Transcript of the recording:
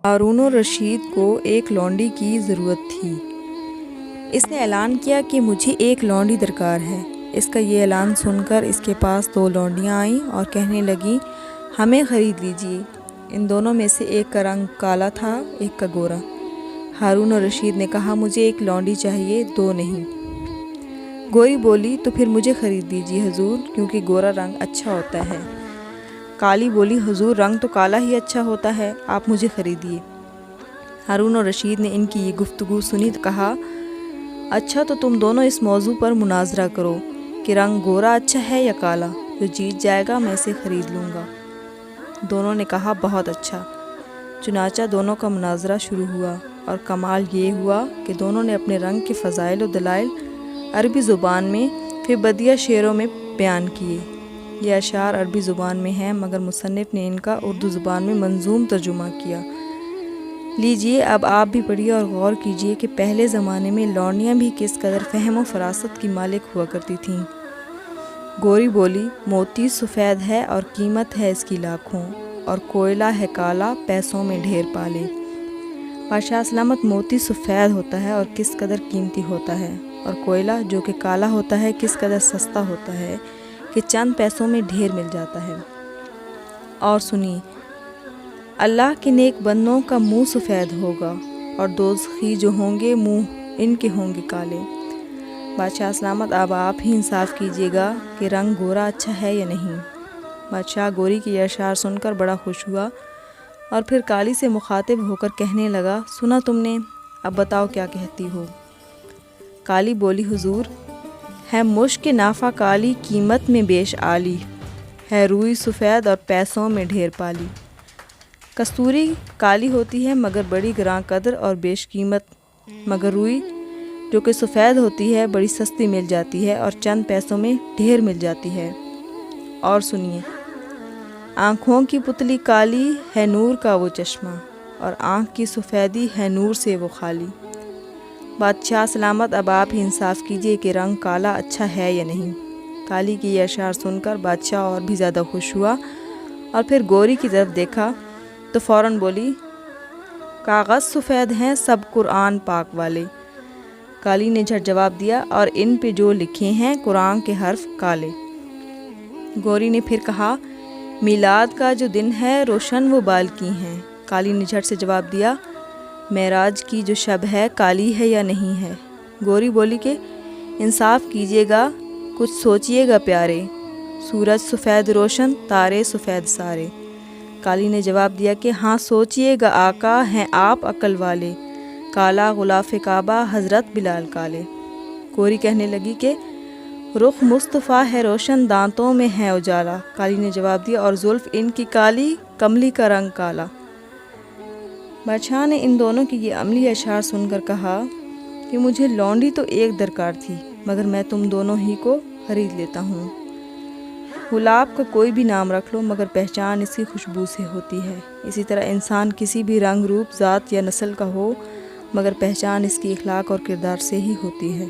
ہارون الرشید کو ایک لونڈی کی ضرورت تھی۔ اس نے اعلان کیا کہ مجھے ایک لونڈی درکار ہے۔ اس کا یہ اعلان سن کر اس کے پاس 2 لونڈیاں آئیں اور کہنے لگیں ہمیں خرید لیجیے۔ ان دونوں میں سے ایک کا رنگ کالا تھا، ایک کا گورا۔ ہارون الرشید نے کہا مجھے ایک لونڈی چاہیے، 2 نہیں۔ گوری بولی تو پھر مجھے خرید لیجیے حضور، کیونکہ گورا رنگ اچھا ہوتا ہے۔ کالی بولی حضور رنگ تو کالا ہی اچھا ہوتا ہے، آپ مجھے خریدیے۔ ہارون الرشید نے ان کی یہ گفتگو سنی تو کہا اچھا تو تم دونوں اس موضوع پر مناظرہ کرو کہ رنگ گورا اچھا ہے یا کالا، جو جیت جائے گا میں اسے خرید لوں گا۔ دونوں نے کہا بہت اچھا۔ چنانچہ دونوں کا مناظرہ شروع ہوا، اور کمال یہ ہوا کہ دونوں نے اپنے رنگ کے فضائل و دلائل عربی زبان میں پھر بدیع شعروں میں بیان کیے۔ یہ اشعار عربی زبان میں ہیں مگر مصنف نے ان کا اردو زبان میں منظوم ترجمہ کیا۔ لیجئے اب آپ بھی پڑھیے اور غور کیجئے کہ پہلے زمانے میں لونڈیاں بھی کس قدر فہم و فراست کی مالک ہوا کرتی تھیں۔ گوری بولی موتی سفید ہے اور قیمت ہے اس کی لاکھوں، اور کوئلہ ہے کالا پیسوں میں ڈھیر پالے۔ بادشاہ سلامت موتی سفید ہوتا ہے اور کس قدر قیمتی ہوتا ہے، اور کوئلہ جو کہ کالا ہوتا ہے کس قدر سستا ہوتا ہے کہ چند پیسوں میں ڈھیر مل جاتا ہے۔ اور سنیے اللہ کے نیک بندوں کا منہ سفید ہوگا، اور دوزخی جو ہوں گے منہ ان کے ہوں گے کالے۔ بادشاہ سلامت اب آپ ہی انصاف کیجیے گا کہ رنگ گورا اچھا ہے یا نہیں۔ بادشاہ گوری کی یہ اشعار سن کر بڑا خوش ہوا، اور پھر کالی سے مخاطب ہو کر کہنے لگا سنا تم نے، اب بتاؤ کیا کہتی ہو۔ کالی بولی حضور ہے مشک نافع کالی قیمت میں بیش عالی، ہے روئی سفید اور پیسوں میں ڈھیر پالی۔ کستوری کالی ہوتی ہے مگر بڑی گراں قدر اور بیش قیمت، مگر روئی جو کہ سفید ہوتی ہے بڑی سستی مل جاتی ہے اور چند پیسوں میں ڈھیر مل جاتی ہے۔ اور سنیے آنکھوں کی پتلی کالی ہے نور کا وہ چشمہ، اور آنکھ کی سفیدی ہے نور سے وہ خالی۔ بادشاہ سلامت اب آپ ہی انصاف کیجیے کہ رنگ کالا اچھا ہے یا نہیں۔ کالی کی یہ اشعار سن کر بادشاہ اور بھی زیادہ خوش ہوا، اور پھر گوری کی طرف دیکھا تو فوراً بولی کاغذ سفید ہیں سب قرآن پاک والے۔ کالی نے جھٹ جواب دیا اور ان پہ جو لکھے ہیں قرآن کے حرف کالے۔ گوری نے پھر کہا میلاد کا جو دن ہے روشن وہ بال کی ہیں۔ کالی نے جھٹ سے جواب دیا معراج کی جو شب ہے کالی ہے یا نہیں ہے۔ گوری بولی کہ انصاف کیجیے گا، کچھ سوچیے گا پیارے، سورج سفید روشن تارے سفید سارے۔ کالی نے جواب دیا کہ ہاں سوچیے گا آقا ہیں آپ عقل والے، کالا غلاف کعبہ حضرت بلال کالے۔ گوری کہنے لگی کہ رخ مصطفیٰ ہے روشن دانتوں میں ہے اجالا۔ کالی نے جواب دیا اور زلف ان کی کالی کملی کا رنگ کالا۔ بادشاہ نے ان دونوں کی یہ عملی اشعار سن کر کہا کہ مجھے لونڈی تو ایک درکار تھی مگر میں تم دونوں ہی کو خرید لیتا ہوں۔ گلاب کا کوئی بھی نام رکھ لو مگر پہچان اس کی خوشبو سے ہوتی ہے، اسی طرح انسان کسی بھی رنگ روپ ذات یا نسل کا ہو مگر پہچان اس کی اخلاق اور کردار سے ہی ہوتی ہے۔